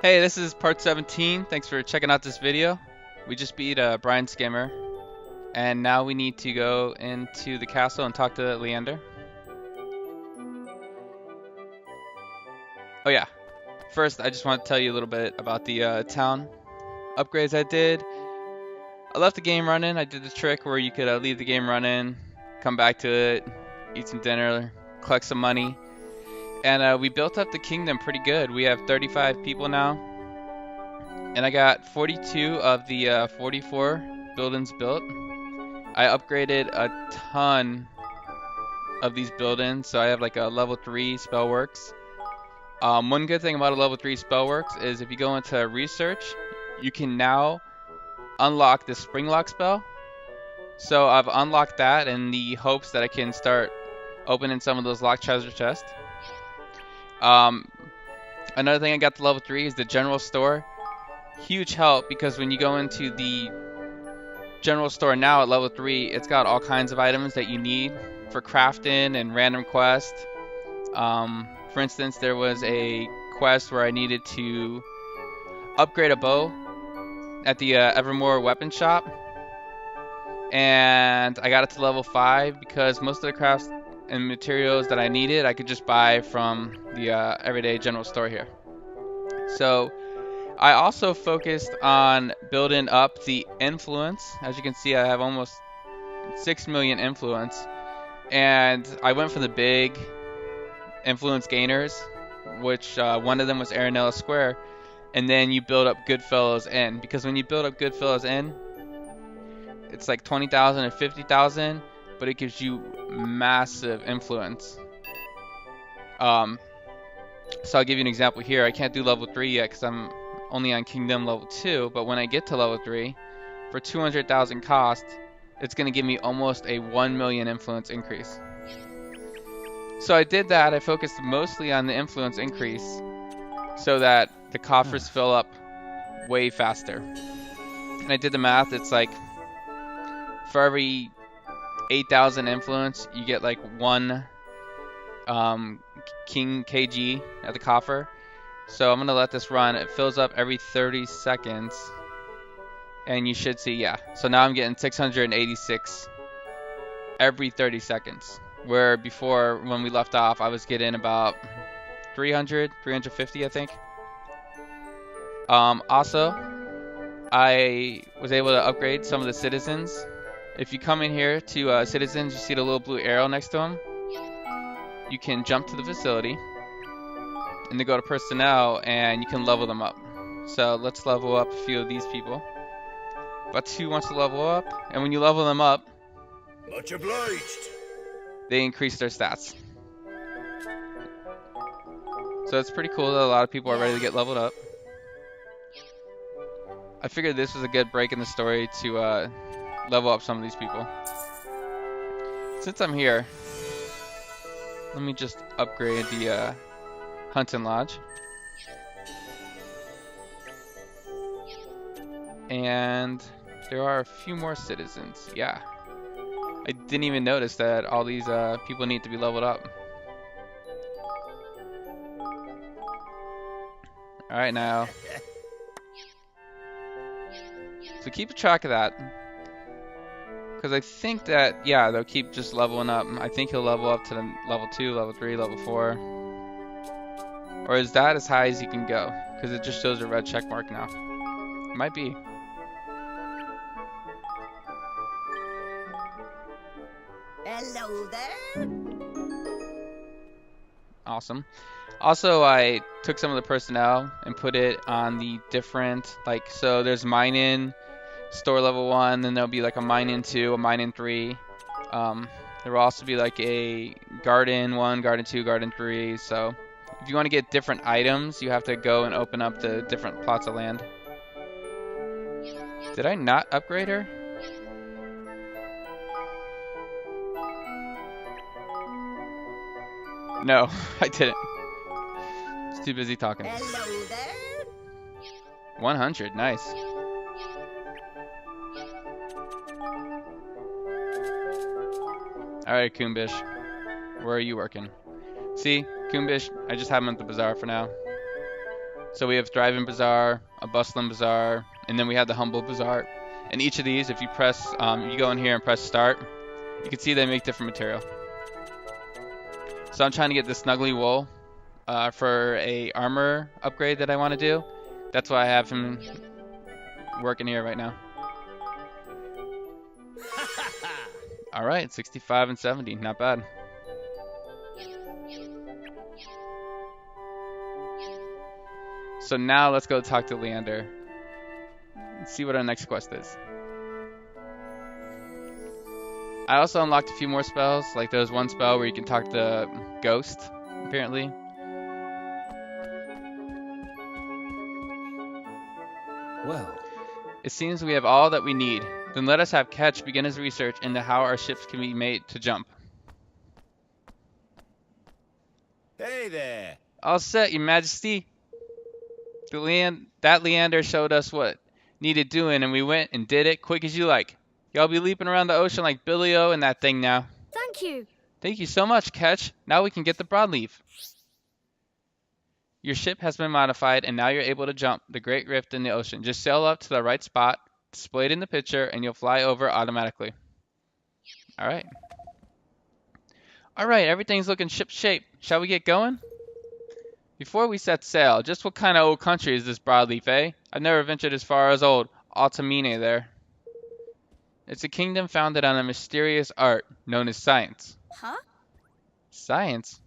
Hey, this is part 17. Thanks for checking out this video. We just beat Brian Skimmer, and now we need to go into the castle and talk to Leander. Oh yeah, first I just want to tell you a little bit about the town upgrades I did. I left the game running. I did the trick where you could leave the game running, come back to it, eat some dinner, collect some money, and we built up the kingdom pretty good. We have 35 people now, and I got 42 of the 44 buildings built. I upgraded a ton of these buildings, so I have like a level 3 spell works. One good thing about a level 3 spell works is if you go into research, you can now unlock the spring lock spell. So I've unlocked that in the hopes that I can start opening some of those locked treasure chests. Another thing I got to level 3 is the general store. Huge help because when you go into the general store now at level 3, it's got all kinds of items that you need for crafting and random quests. For instance, there was a quest where I needed to upgrade a bow at the Evermore weapon shop, and I got it to level 5 because most of the crafts and materials that I needed I could just buy from the everyday general store here. So I also focused on building up the influence. As you can see, I have almost 6 million influence, and I went for the big influence gainers, which one of them was Aranella Square, and then you build up Goodfellows Inn, because when you build up Goodfellows Inn, it's like 20,000 or 50,000, but it gives you massive influence. So I'll give you an example here. I can't do level 3 yet because I'm only on Kingdom level 2, but when I get to level 3, for 200,000 cost, it's going to give me almost a 1 million influence increase. So I did that. I focused mostly on the influence increase so that the coffers fill up way faster. And I did the math. It's like for every 8,000 influence, you get like 1 King KG at the coffer. So I'm going to let this run. It fills up every 30 seconds. And you should see, yeah. So now I'm getting 686 every 30 seconds. Where before, when we left off, I was getting about 300, 350, I think. Also, I was able to upgrade some of the citizens. If you come in here to citizens, you see the little blue arrow next to them. You can jump to the facility, and then go to personnel, and you can level them up. So let's level up a few of these people. Batu wants to level up, and when you level them up, much obliged, they increase their stats. So it's pretty cool that a lot of people are ready to get leveled up. I figured this was a good break in the story to level up some of these people. Since I'm here, let me just upgrade the Hunting Lodge. And there are a few more citizens, yeah. I didn't even notice that all these people need to be leveled up. Alright now. So keep track of that. Because I think that, yeah, they'll keep just leveling up. I think he'll level up to the level 2, level 3, level 4. Or is that as high as he can go? Because it just shows a red check mark now. It might be. hello there. Awesome. Also, I took some of the personnel and put it on the different, like, so there's mining, store level 1, then there'll be like a mining 2, a mining 3. There will also be like a garden 1, garden 2, garden 3. So if you want to get different items, you have to go and open up the different plots of land. Did I not upgrade her? No, I didn't. I was too busy talking. Hello there. 100, nice. Alright, Kumbish. Where are you working? See, Kumbish, I just have him at the bazaar for now. So we have Thriving Bazaar, a Bustling Bazaar, and then we have the Humble Bazaar. And each of these, if you press, you go in here and press start, you can see they make different material. So I'm trying to get the Snuggly Wool for a armor upgrade that I want to do. That's why I have him working here right now. All right, 65 and 70, not bad. So now let's go talk to Leander and see what our next quest is. I also unlocked a few more spells, like there's one spell where you can talk to Ghost, apparently. Well, It seems we have all that we need. Then let us have Ketch begin his research into how our ships can be made to jump. Hey there. All set, your majesty. That Leander showed us what needed doing, and we went and did it quick as you like. Y'all be leaping around the ocean like Billy-O and that thing now. Thank you. Thank you so much, Ketch. Now we can get the Broadleaf. Your ship has been modified, and now you're able to jump the Great Rift in the ocean. Just sail up to the right spot, display it in the picture, and you'll fly over automatically. Alright. Alright, everything's looking ship-shape. Shall we get going? Before we set sail, just what kind of old country is this Broadleaf, eh? I've never ventured as far as old Altamine there. It's a kingdom founded on a mysterious art known as science. Huh? Science?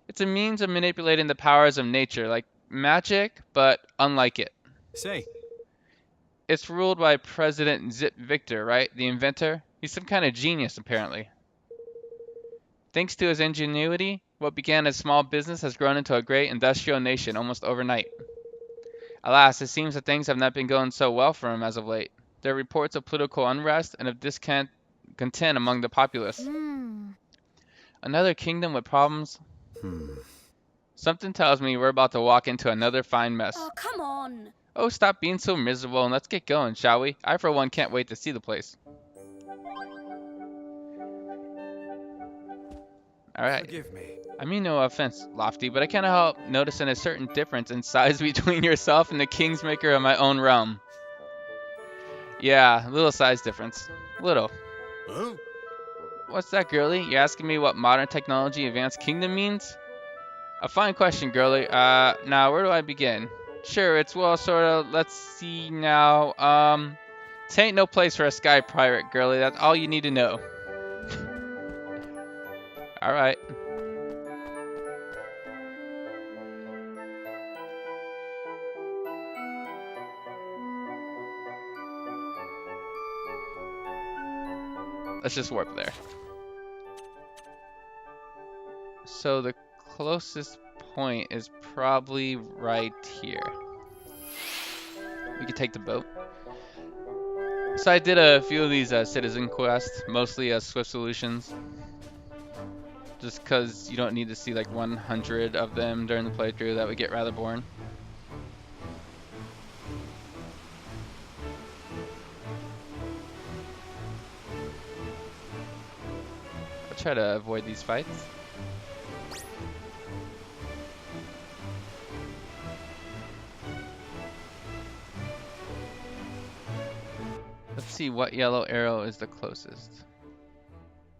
It's a means of manipulating the powers of nature, like magic, but unlike it. say, It's ruled by President Zip Victor, right? The inventor? He's some kind of genius, apparently. Thanks to his ingenuity, what began as small business has grown into a great industrial nation almost overnight. Alas, it seems that things have not been going so well for him as of late. There are reports of political unrest and of discontent among the populace. Another kingdom with problems? Something tells me we're about to walk into another fine mess. Oh, come on. Oh, stop being so miserable and let's get going, shall we? I, for one, can't wait to see the place. Alright. forgive me. I mean no offense, Lofty, but I can't help noticing a certain difference in size between yourself and the Kingsmaker of my own realm. Yeah, little size difference. Little. Huh? What's that, girlie? You asking me what modern technology advanced kingdom means? A fine question, girlie. Now, where do I begin? Sure, it's well, sorta, let's see now, Tain't no place for a sky pirate, girlie. That's all you need to know. Alright. Let's just warp there. So the closest point is probably right here. We could take the boat. So I did a few of these citizen quests, mostly Swift Solutions. Just because you don't need to see like 100 of them during the playthrough, that would get rather boring. I'll try to avoid these fights. Let's see what yellow arrow is the closest.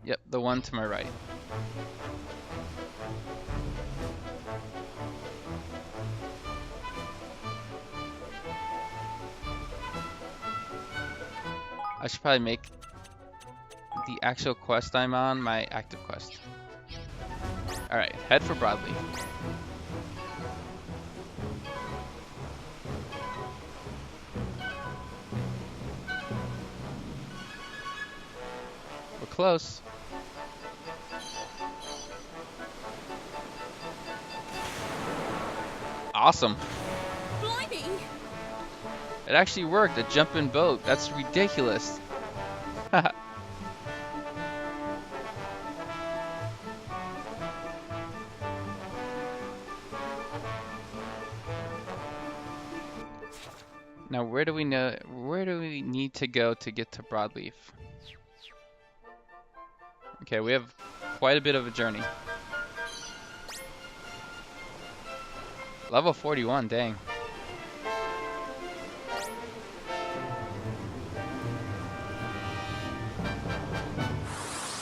Yep, the one to my right. I should probably make the actual quest I'm on my active quest. Alright, head for Broadleaf. We're close. Awesome. Blimey. It actually worked, a jumping boat. That's ridiculous. Now where do we need to go to get to Broadleaf? Okay, we have quite a bit of a journey. Level 41, dang.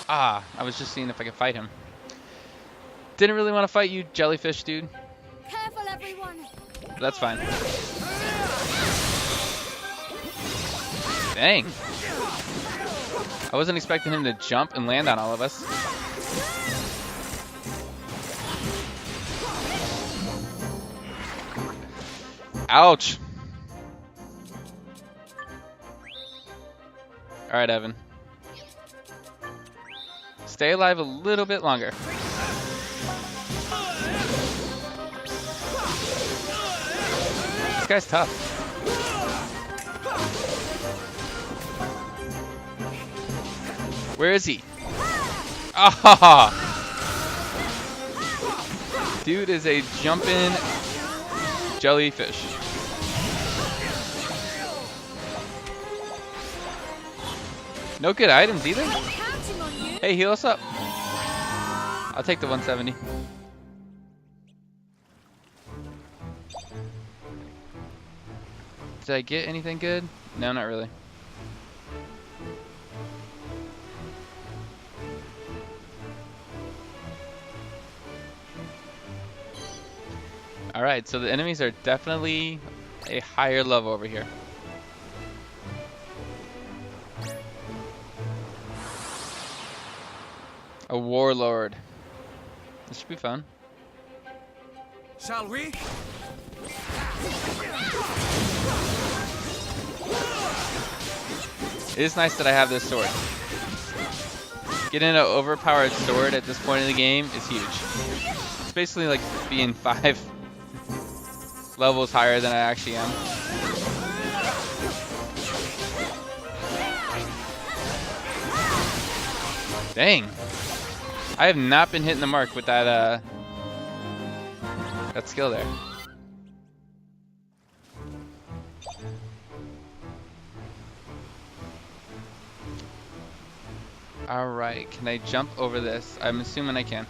Ah, I was just seeing if I could fight him. Didn't really want to fight you, jellyfish dude. Careful, everyone. That's fine. Dang. I wasn't expecting him to jump and land on all of us. Ouch. Alright, Evan. Stay alive a little bit longer. This guy's tough. Where is he? Ah! Dude is a jumping jellyfish. No good items either. Hey, heal us up. I'll take the 170. Did I get anything good? No, not really. Alright, so the enemies are definitely a higher level over here. A warlord. This should be fun. Shall we? It is nice that I have this sword. Getting an overpowered sword at this point in the game is huge. It's basically like being 5 levels higher than I actually am. Dang. I have not been hitting the mark with that that skill there. Alright, can I jump over this? I'm assuming I can.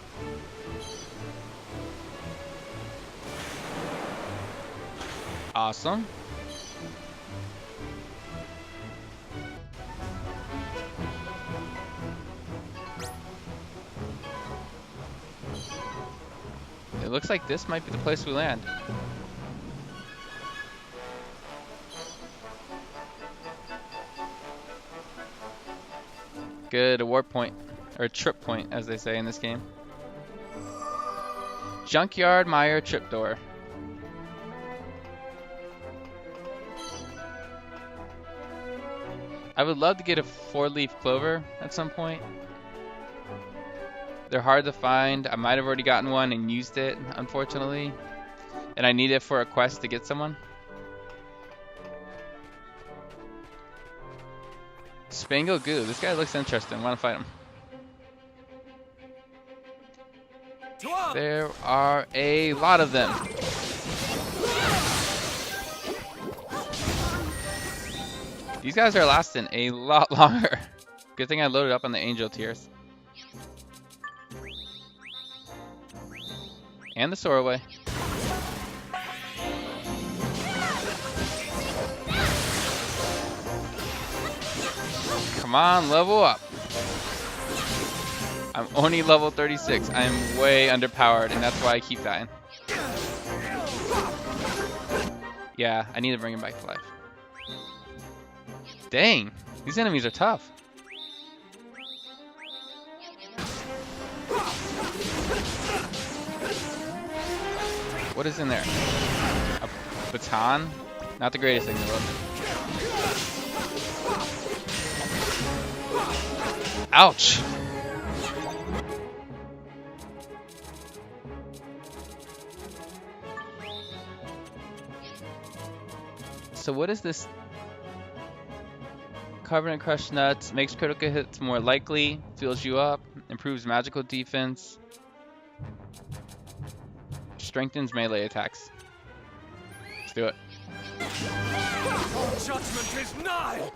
Awesome. It looks like this might be the place we land. Good, a warp point, or a trip point as they say in this game. Junkyard Mire trip door. I would love to get a 4-leaf clover at some point. They're hard to find. I might have already gotten one and used it, unfortunately. And I need it for a quest to get someone. Spangle Goo. This guy looks interesting. I want to fight him. There are a lot of them. These guys are lasting a lot longer. Good thing I loaded up on the angel tiers. And the Sorrowway. Come on, level up. I'm only level 36. I'm way underpowered, and that's why I keep dying. Yeah, I need to bring him back to life. Dang, these enemies are tough. What is in there? A baton? Not the greatest thing in the world. Ouch! So what is this? Covered in crushed nuts, makes critical hits more likely, fills you up, improves magical defense, strengthens melee attacks. Let's do it. Judgment is nigh.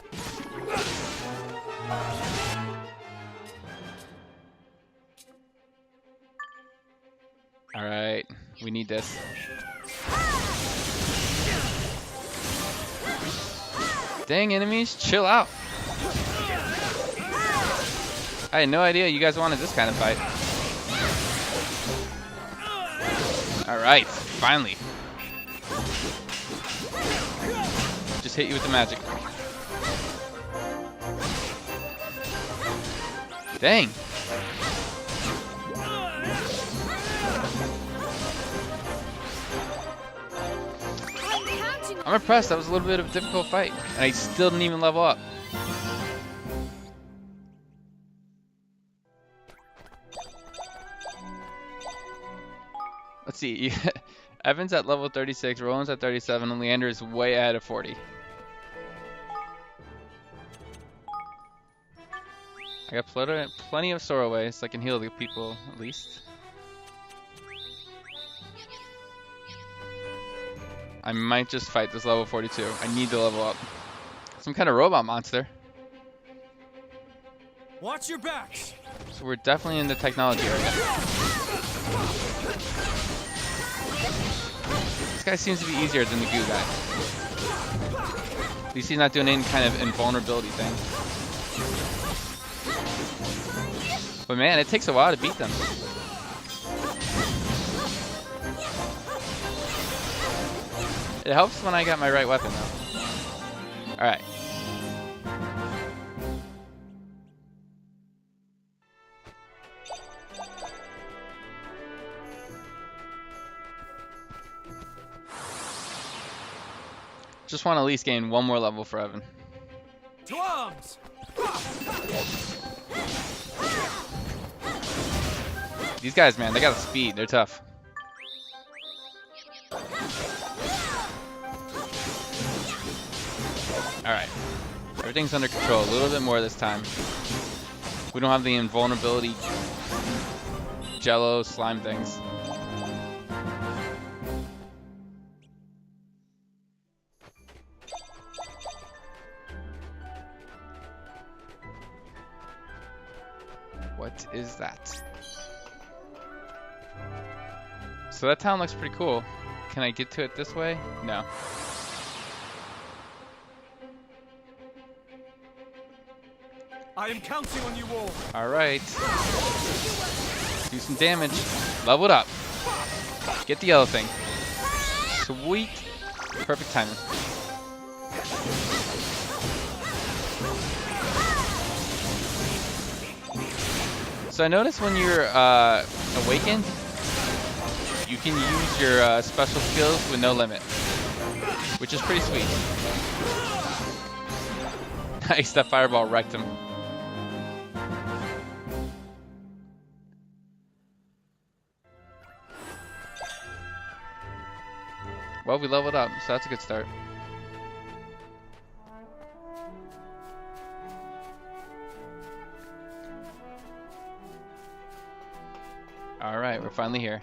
All right, we need this. Dang, enemies, chill out. I had no idea you guys wanted this kind of fight. Alright, finally. Just hit you with the magic. Dang. I'm impressed. That was a little bit of a difficult fight, and I still didn't even level up. Let's see. Evan's at level 36, Roland's at 37, and Leander is way ahead of 40. I got plenty of Sorrowway, so I can heal the people at least. I might just fight this level 42. I need to level up. Some kind of robot monster. Watch your backs. So we're definitely in the technology area. This guy seems to be easier than the goo guy. At least he's not doing any kind of invulnerability thing. But man, it takes a while to beat them. It helps when I got my right weapon though. Alright. Just want to at least gain one more level for Evan. To arms! These guys, man, they got the speed. They're tough. Alright. Everything's under control. A little bit more this time. We don't have the invulnerability jello slime things. What is that? So that town looks pretty cool. Can I get to it this way? No. I am counting on you all. Alright. Do some damage. Level it up. Get the yellow thing. Sweet. Perfect timing. So I noticed when you're awakened, you can use your special skills with no limit, which is pretty sweet. Nice, that fireball wrecked him. Well, we leveled up, so that's a good start. Alright, we're finally here.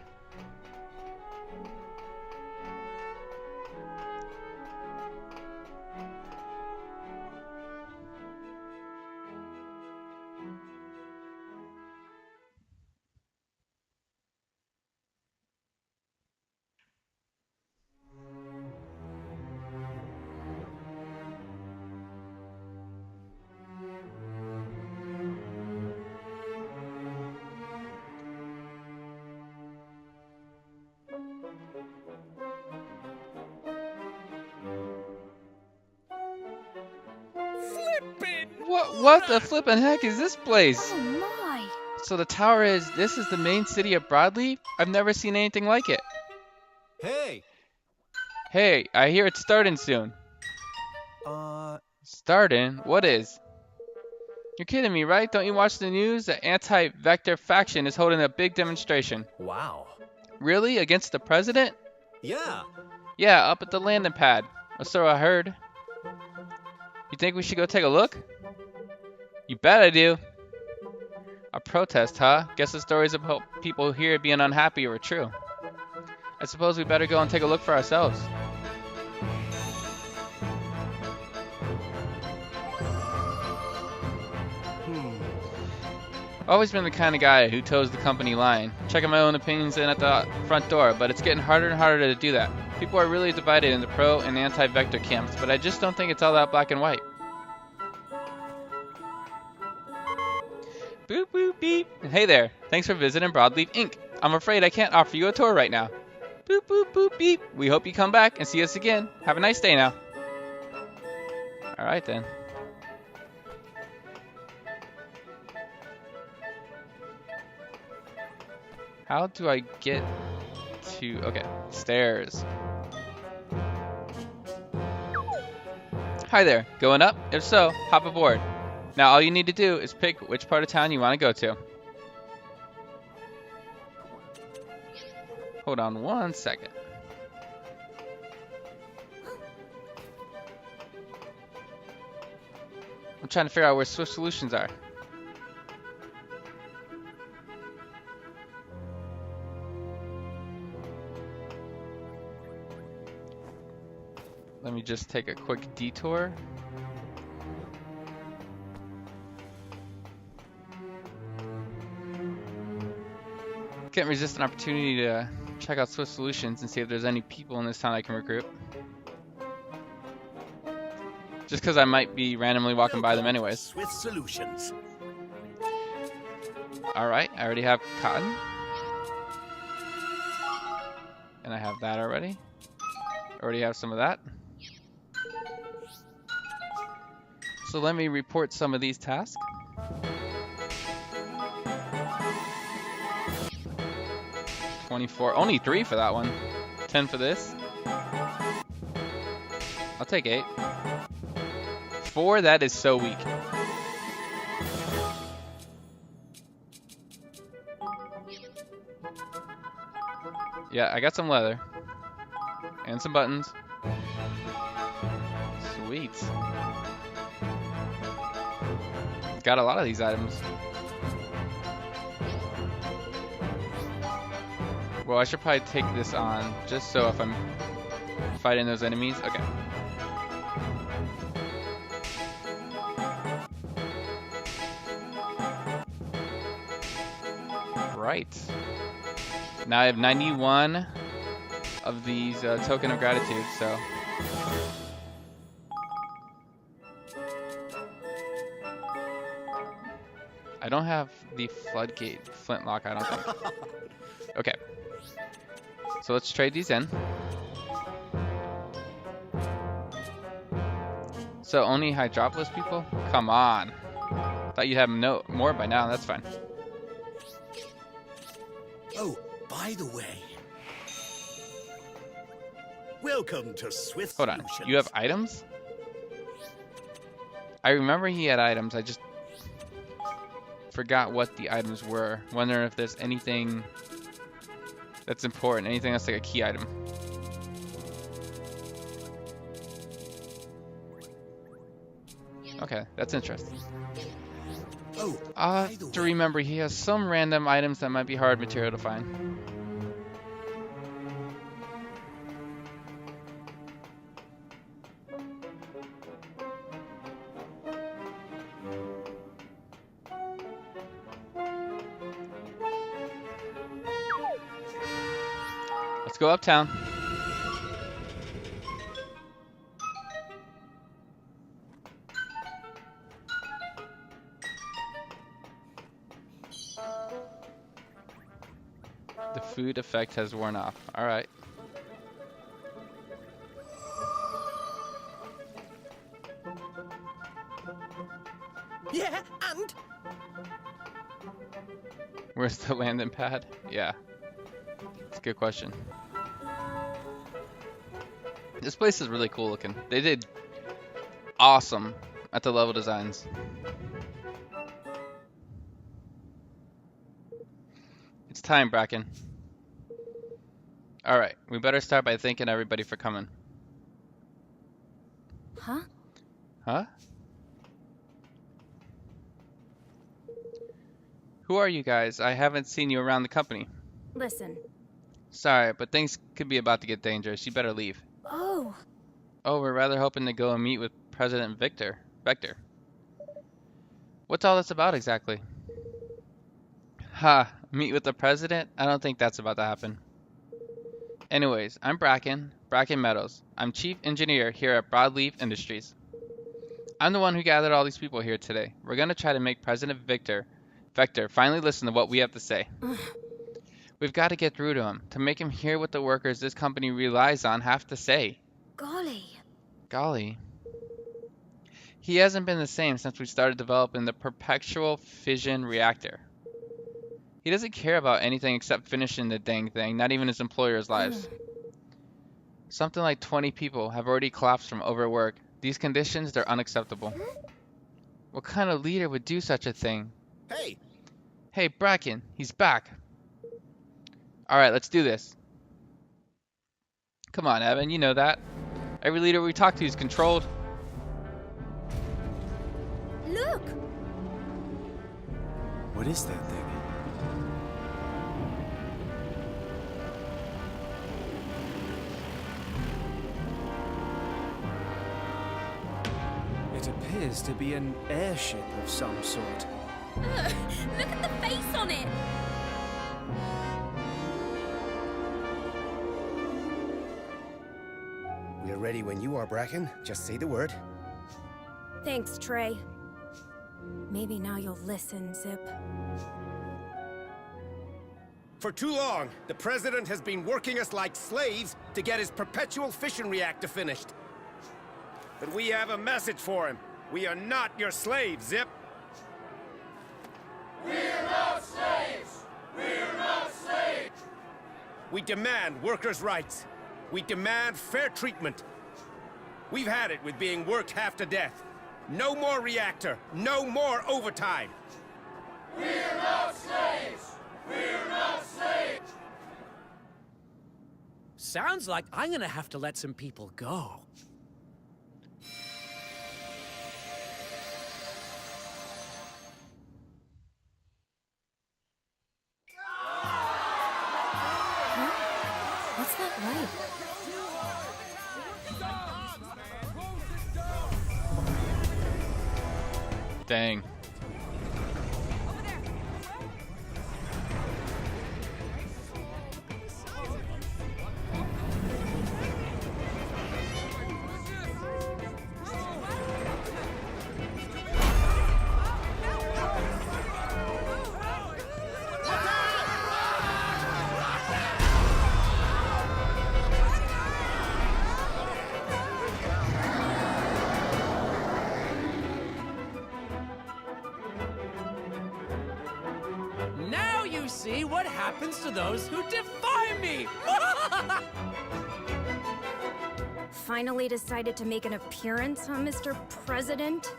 What the flippin' heck is this place? Oh my! So the tower this is the main city of Broadleaf? I've never seen anything like it. Hey! Hey, I hear it's starting soon. Starting? What is? You're kidding me, right? Don't you watch the news? The anti-Vector faction is holding a big demonstration. Wow. Really? Against the president? Yeah. Yeah, up at the landing pad. Or so I heard. You think we should go take a look? You bet I do. A protest, huh? Guess the stories about people here being unhappy are true. I suppose we better go and take a look for ourselves. Always been the kind of guy who toes the company line. Checking my own opinions in at the front door, but it's getting harder and harder to do that. People are really divided into pro and anti-Vector camps, but I just don't think it's all that black and white. Boop boop beep. Hey there, thanks for visiting Broadleaf Inc. I'm afraid I can't offer you a tour right now. Boop boop boop beep. We hope you come back and see us again. Have a nice day now. Alright then. How do I get to... Okay, stairs. Hi there, going up? If so, hop aboard. Now all you need to do is pick which part of town you want to go to. Hold on 1 second. I'm trying to figure out where Swift Solutions are. Let me just take a quick detour. Can't resist an opportunity to check out Swift Solutions and see if there's any people in this town I can recruit. Just because I might be randomly walking by them anyways. Swift Solutions. Alright, I already have cotton. And I have that already. Already have some of that. So let me report some of these tasks. Only 3 for that one. 10 for this. I'll take 8. 4, that is so weak. Yeah, I got some leather. And some buttons. Sweet. Got a lot of these items. Well, I should probably take this on, just so if I'm fighting those enemies. Okay. Right. Now I have 91 of these token of gratitude, so... I don't have the floodgate flintlock, I don't think. Okay. So let's trade these in. So only Hydropolis people? Come on. Thought you'd have more by now, that's fine. Oh, by the way. Welcome to Swift Hold on, Solutions. you have items? I remember he had items, I just forgot what the items were. Wondering if there's anything that's important, anything that's like a key item. Okay, that's interesting. Oh, I by the have to way. remember he has some random items that might be hard material to find. Let's go uptown. The food effect has worn off. All right. Yeah, and Where's the landing pad? Yeah. That's a good question. This place is really cool looking. They did awesome at the level designs. It's time, Bracken. Alright, we better start by thanking everybody for coming. Huh? Huh? Who are you guys? I haven't seen you around the company. Listen. Sorry, but things could be about to get dangerous. You better leave. Oh. Oh, we're rather hoping to go and meet with President Vector. What's all this about exactly? Ha, meet with the president? I don't think that's about to happen. Anyways, I'm Bracken Bracken Meadows. I'm Chief Engineer here at Broadleaf Industries. I'm the one who gathered all these people here today. We're going to try to make President Vector finally listen to what we have to say. We've got to get through to him, to make him hear what the workers this company relies on have to say. Golly. He hasn't been the same since we started developing the perpetual fission reactor. He doesn't care about anything except finishing the dang thing, not even his employers' lives. Something like 20 people have already collapsed from overwork. These conditions, they're unacceptable. What kind of leader would do such a thing? Hey, Hey, Bracken, he's back. Alright, let's do this. Come on, Evan, you know that. Every leader we talk to is controlled. Look! What is that thing? It appears to be an airship of some sort. Look at the face on it! we're ready when you are, Bracken. Just say the word. Thanks, Trey. Maybe now you'll listen, Zip. For too long, the President has been working us like slaves to get his perpetual fission reactor finished. But we have a message for him. We are not your slaves, Zip. We're not slaves! We're not slaves! We demand workers' rights. We demand fair treatment. We've had it with being worked half to death. No more reactor. No more overtime. We're not slaves! We're not slaves! Sounds like I'm gonna have to let some people go. What's that light? Dang. Now you see what happens to those who defy me! Finally decided to make an appearance, huh, Mr. President?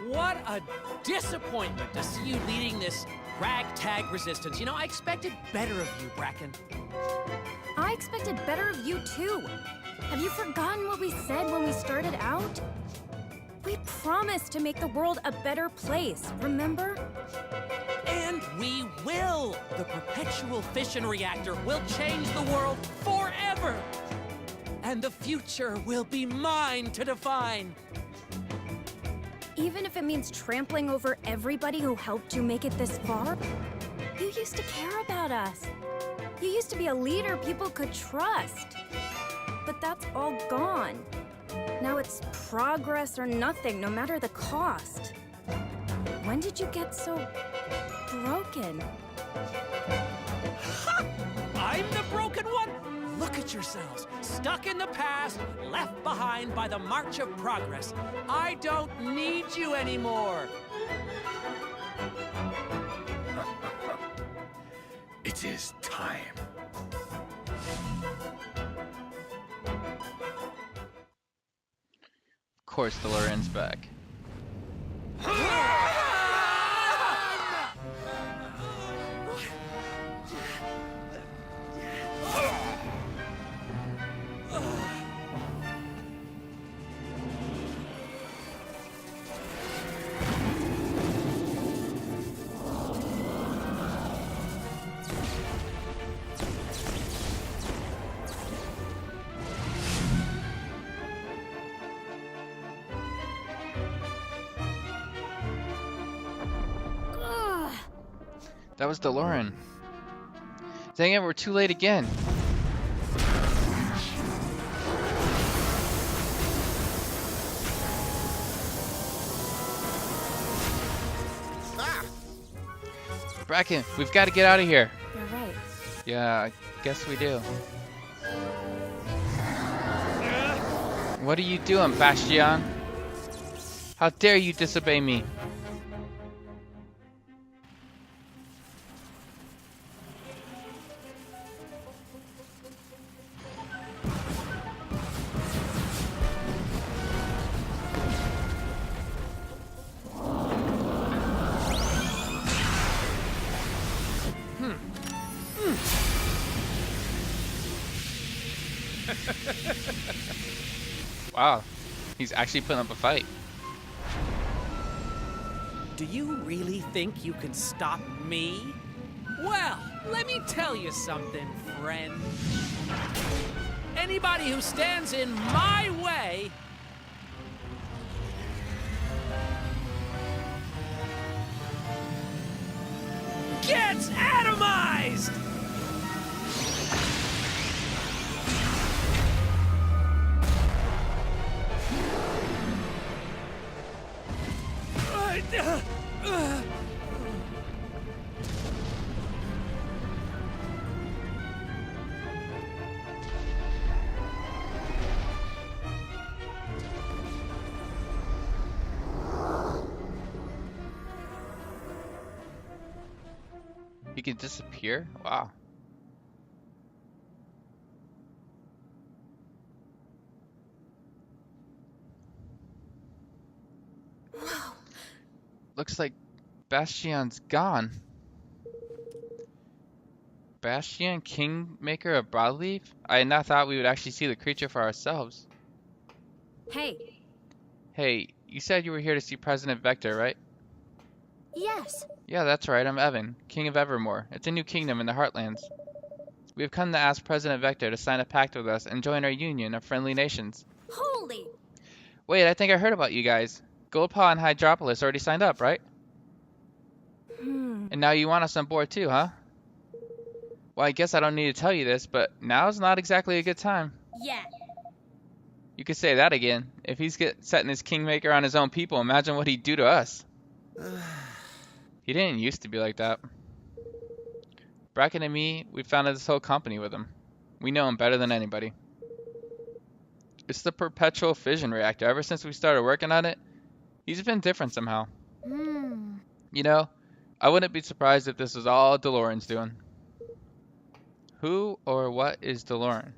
What a disappointment to see you leading this ragtag resistance. You know, I expected better of you, Bracken. I expected better of you, too. Have you forgotten what we said when we started out? We promised to make the world a better place, remember? And we will! The perpetual fission reactor will change the world forever! And the future will be mine to define! Even if it means trampling over everybody who helped you make it this far? You used to care about us. You used to be a leader people could trust. But that's all gone. Now it's progress or nothing, no matter the cost. When did you get so broken? I'm the broken one? Look at yourselves, stuck in the past, left behind by the march of progress. I don't need you anymore. It is time. Of course, DeLorean's back. Ugh. That was DeLorean. Dang it, we're too late again. Bracken, we've got to get out of here. You're right. Yeah, I guess we do. What are you doing, Bastion? How dare you disobey me? Wow, he's actually putting up a fight. Do you really think you can stop me? Well, let me tell you something, friend. Anybody who stands in my way gets atomized! He can disappear? Wow. Wow. Looks like Bastion's gone. Bastion, Kingmaker of Broadleaf? I had not thought we would actually see the creature for ourselves. Hey. Hey, you said you were here to see President Vector, right? Yes. Yeah, that's right. I'm Evan, King of Evermore. It's a new kingdom in the Heartlands. We have come to ask President Vector to sign a pact with us and join our union of friendly nations. Holy. Wait, I think I heard about you guys. Goldpaw and Hydropolis already signed up, right? And now you want us on board too, huh? Well, I guess I don't need to tell you this, but now's not exactly a good time. Yeah. You could say that again. If he's setting his kingmaker on his own people, imagine what he'd do to us. He didn't used to be like that. Bracken and me, we founded this whole company with him. We know him better than anybody. It's the perpetual fission reactor. Ever since we started working on it, he's been different somehow. You know, I wouldn't be surprised if this was all DeLorean's doing. Who or what is DeLorean?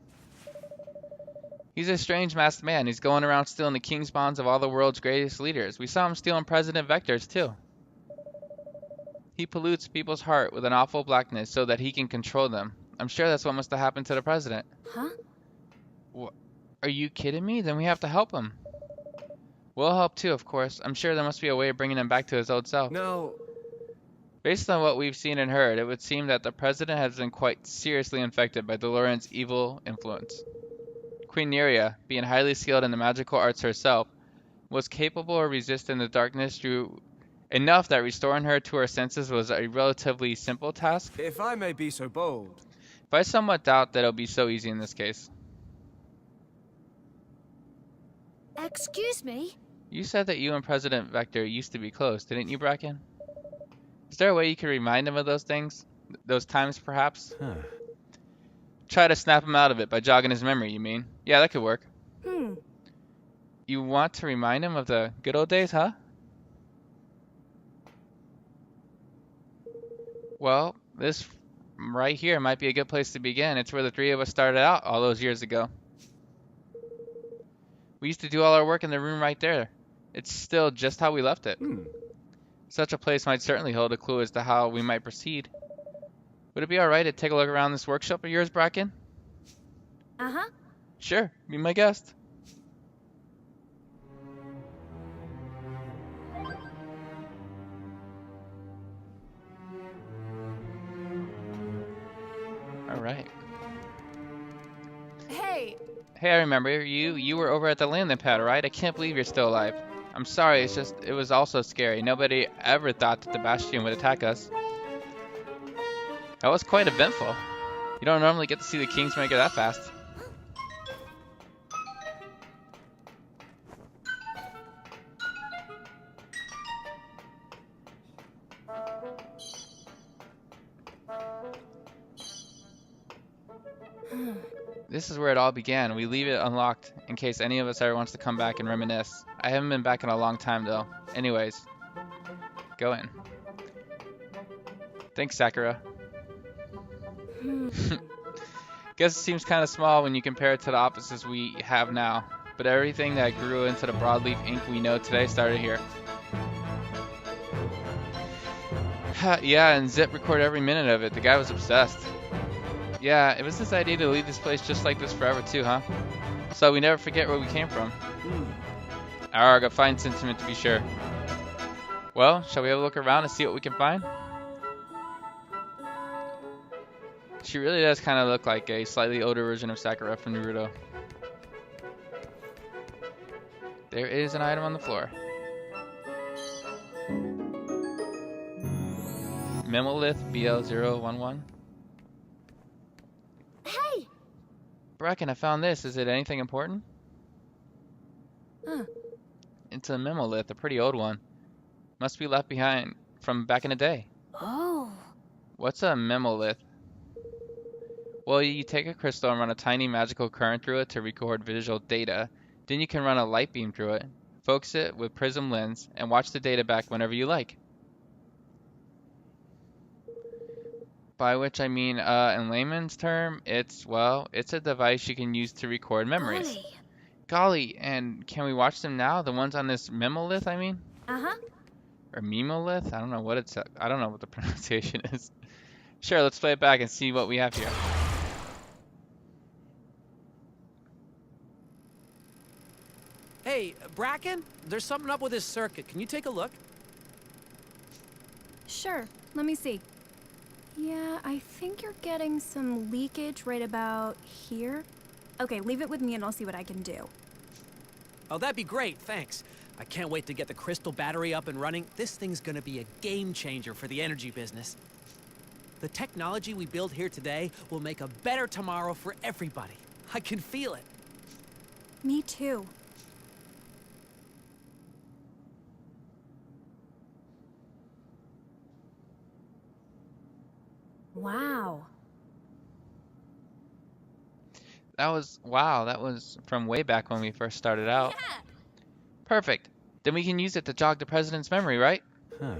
He's a strange masked man. He's going around stealing the king's bonds of all the world's greatest leaders. We saw him stealing President Vector's too. He pollutes people's heart with an awful blackness so that he can control them. I'm sure that's what must have happened to the president. Huh? Are you kidding me? Then we have to help him. We'll help too, of course. I'm sure there must be a way of bringing him back to his old self. No. Based on what we've seen and heard, it would seem that the president has been quite seriously infected by DeLorean's evil influence. Queen Neria, being highly skilled in the magical arts herself, was capable of resisting the darkness through enough that restoring her to her senses was a relatively simple task. If I may be so bold. But I somewhat doubt that it'll be so easy in this case. Excuse me? You said that you and President Vector used to be close, didn't you, Bracken? Is there a way you could remind him of those things? Those times, perhaps? Try to snap him out of it by jogging his memory, you mean? Yeah, that could work. You want to remind him of the good old days, huh? Well, this right here might be a good place to begin. It's where the three of us started out all those years ago. We used to do all our work in the room right there. It's still just how we left it. Such a place might certainly hold a clue as to how we might proceed. Would it be alright to take a look around this workshop of yours, Bracken? Uh-huh. Sure, be my guest. Alright. Hey. Hey, I remember you. You were over at the landing pad, right? I can't believe you're still alive. I'm sorry, it's just, it was also scary. Nobody ever thought that the Bastion would attack us. That was quite eventful. You don't normally get to see the Kingsmaker that fast. This is where it all began. We leave it unlocked in case any of us ever wants to come back and reminisce. I haven't been back in a long time though. Anyways, go in. Thanks, Sakura. Guess it seems kind of small when you compare it to the offices we have now, but everything that grew into the Broadleaf Inc. we know today started here. Yeah, and Zip recorded every minute of it. The guy was obsessed. Yeah, it was his idea to leave this place just like this forever too, huh? So we never forget where we came from. Arg, a fine sentiment to be sure. Well, shall we have a look around and see what we can find? She really does kind of look like a slightly older version of Sakura from Naruto. There is an item on the floor. Memolith BL011. Hey! Bracken, I found this. Is it anything important? Huh. It's a memolith, a pretty old one. Must be left behind from back in the day. Oh. What's a memolith? Well, you take a crystal and run a tiny magical current through it to record visual data. Then you can run a light beam through it, focus it with prism lens, and watch the data back whenever you like. By which I mean, in layman's term, it's a device you can use to record memories. Golly, and can we watch them now? The ones on this memolith, I mean? Uh-huh. Or memolith? I don't know what I don't know what the pronunciation is. Sure, let's play it back and see what we have here. Hey, Bracken, there's something up with this circuit. Can you take a look? Sure. Let me see. Yeah, I think you're getting some leakage right about here. Okay, leave it with me and I'll see what I can do. Oh, that'd be great, thanks. I can't wait to get the crystal battery up and running. This thing's gonna be a game changer for the energy business. The technology we build here today will make a better tomorrow for everybody. I can feel it. Me too. Wow. Wow, that was from way back when we first started out. Yeah. Perfect. Then we can use it to jog the president's memory, right? Huh.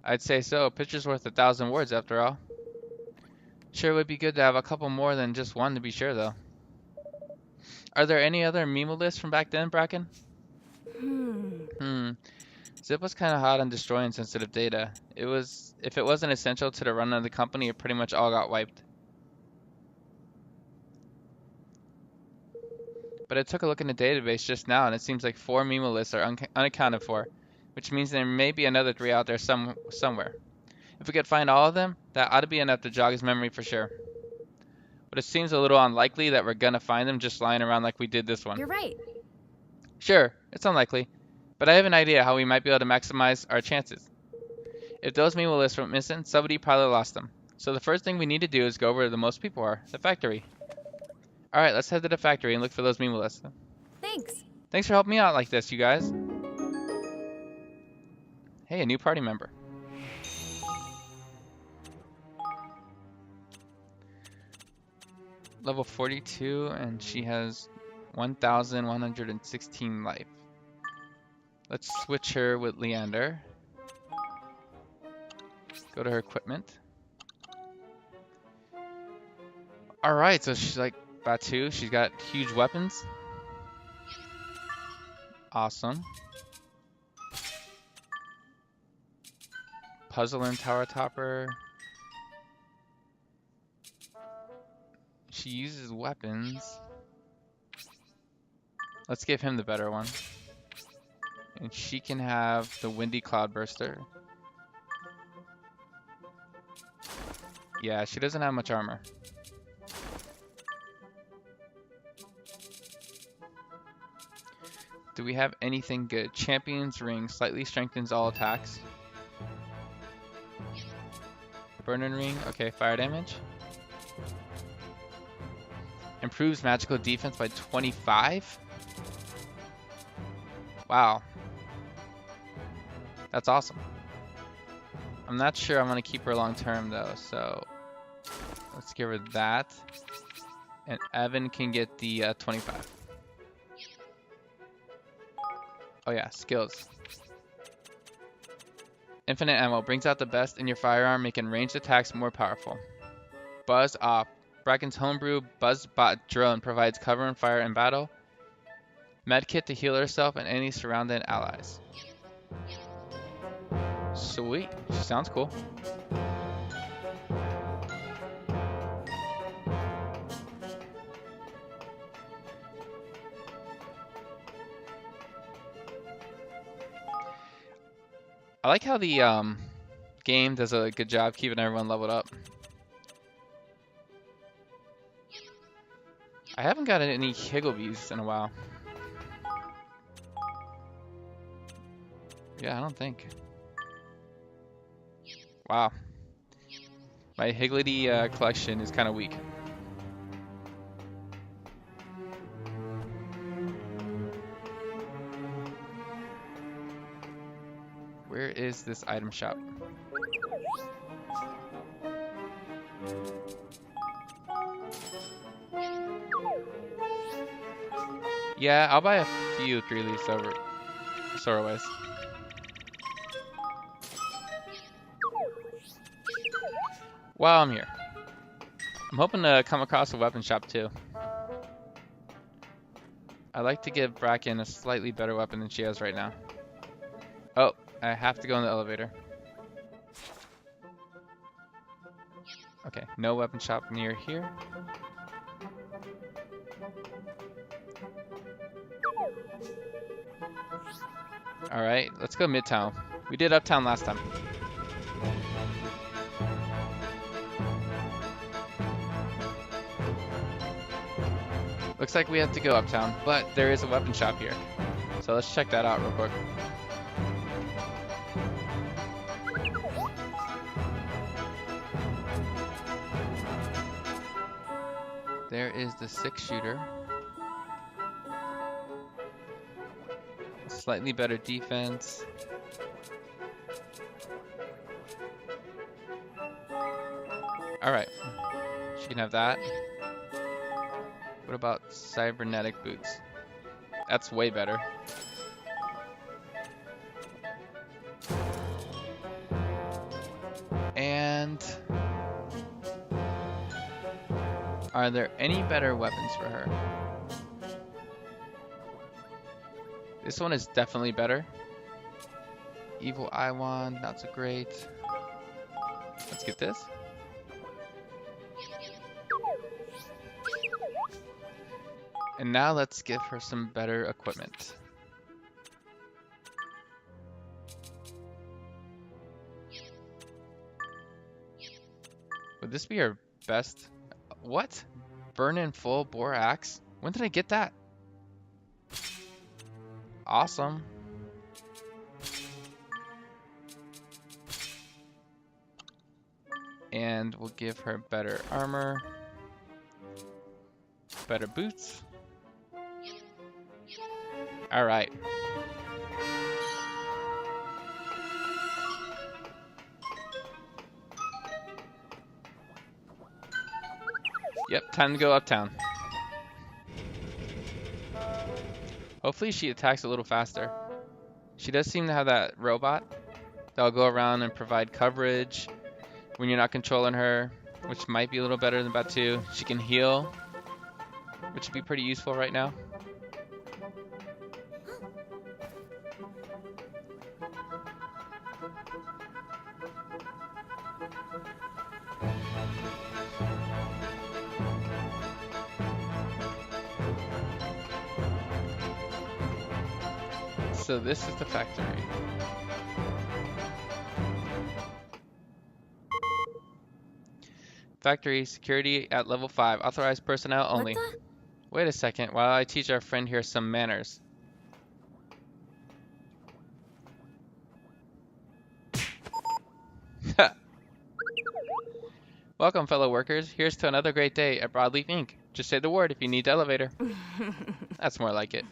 I'd say so. A picture's worth 1,000 words after all. Sure would be good to have a couple more than just one to be sure though. Are there any other memo lists from back then, Bracken? Zip was kind of hot on destroying sensitive data. If it wasn't essential to the run of the company, it pretty much all got wiped. But I took a look in the database just now, and it seems like 4 memo lists are unaccounted for, which means there may be another 3 out there somewhere. If we could find all of them, that ought to be enough to jog his memory for sure. But it seems a little unlikely that we're gonna find them just lying around like we did this one. You're right. Sure, it's unlikely, but I have an idea how we might be able to maximize our chances. If those memo lists went missing, somebody probably lost them. So the first thing we need to do is go over where the most people are, the factory. Alright, let's head to the factory and look for those memo lists. Thanks. Thanks for helping me out like this, you guys. Hey, a new party member. Level 42, and she has 1,116 life. Let's switch her with Leander. Go to her equipment. Alright, so she's like Batu. She's got huge weapons. Awesome. Puzzle and Tower Topper. She uses weapons. Let's give him the better one. And she can have the Windy Cloudburster. Yeah, she doesn't have much armor. Do we have anything good? Champion's Ring slightly strengthens all attacks. Burning Ring, okay, fire damage. Improves magical defense by 25? Wow. That's awesome. I'm not sure I'm going to keep her long term though, so let's give her that. And Evan can get the 25. Oh yeah, skills. Infinite ammo brings out the best in your firearm, making ranged attacks more powerful. Buzz off. Bracken's homebrew Buzzbot drone provides cover and fire in battle. Medkit to heal herself and any surrounding allies. Sweet. Sounds cool. I like how the game does a good job keeping everyone leveled up. I haven't gotten any Higglebees in a while. Yeah, I don't think. Wow. My Higgledy collection is kind of weak. Where is this item shop? Yeah, I'll buy a few 3-leaf Soraways. While I'm here, I'm hoping to come across a weapon shop too. I'd like to give Bracken a slightly better weapon than she has right now. Oh, I have to go in the elevator. Okay, no weapon shop near here. Alright, let's go Midtown. We did Uptown last time. Looks like we have to go Uptown, but there is a weapon shop here. So let's check that out real quick. There is the 6-shooter. Slightly better defense. Alright, she can have that. What about cybernetic boots? That's way better. And are there any better weapons for her? This one is definitely better. Evil Eye Wand, not so great. Let's get this. And now let's give her some better equipment. Would this be her best? What? Burn-in full bore axe? When did I get that? Awesome. And we'll give her better armor. Better boots. Alright. Yep, time to go uptown. Hopefully she attacks a little faster. She does seem to have that robot that'll go around and provide coverage when you're not controlling her, which might be a little better than Batu. She can heal, which would be pretty useful right now. So this is the factory. Factory security at level 5. Authorized personnel only. Wait a second while I teach our friend here some manners. Welcome, fellow workers. Here's to another great day at Broadleaf Inc. Just say the word if you need the elevator. That's more like it.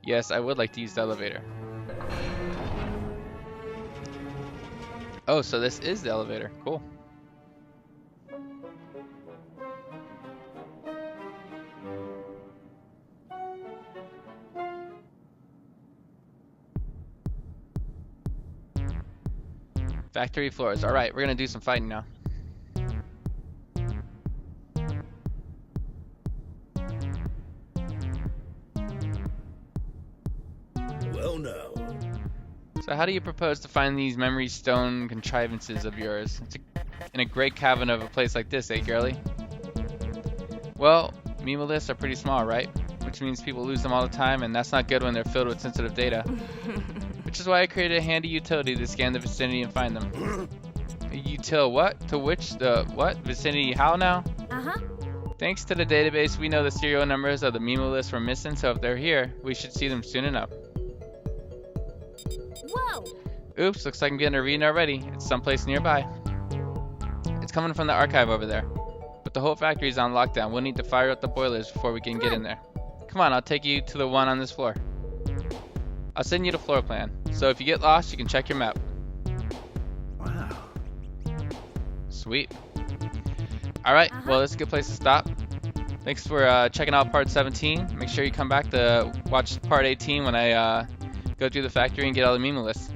Yes, I would like to use the elevator. Oh, so this is the elevator. Cool. Factory floors. Alright, we're gonna do some fighting now. Well, now. So how do you propose to find these memory stone contrivances of yours? In a great cavern of a place like this, eh, girly? Well, memo lists are pretty small, right? Which means people lose them all the time, and that's not good when they're filled with sensitive data. Which is why I created a handy utility to scan the vicinity and find them. A util what? To which the what? Vicinity how now? Uh-huh. Thanks to the database, we know the serial numbers of the memo lists we're missing, so if they're here, we should see them soon enough. Whoa! Oops, looks like I'm getting a reading already. It's someplace nearby. It's coming from the archive over there. But the whole factory is on lockdown. We'll need to fire up the boilers before we can get in there. Come on, I'll take you to the one on this floor. I'll send you the floor plan. So if you get lost, you can check your map. Wow. Sweet. Alright, well, that's a good place to stop. Thanks for checking out part 17. Make sure you come back to watch part 18 when I go through the factory and get all the memo lists.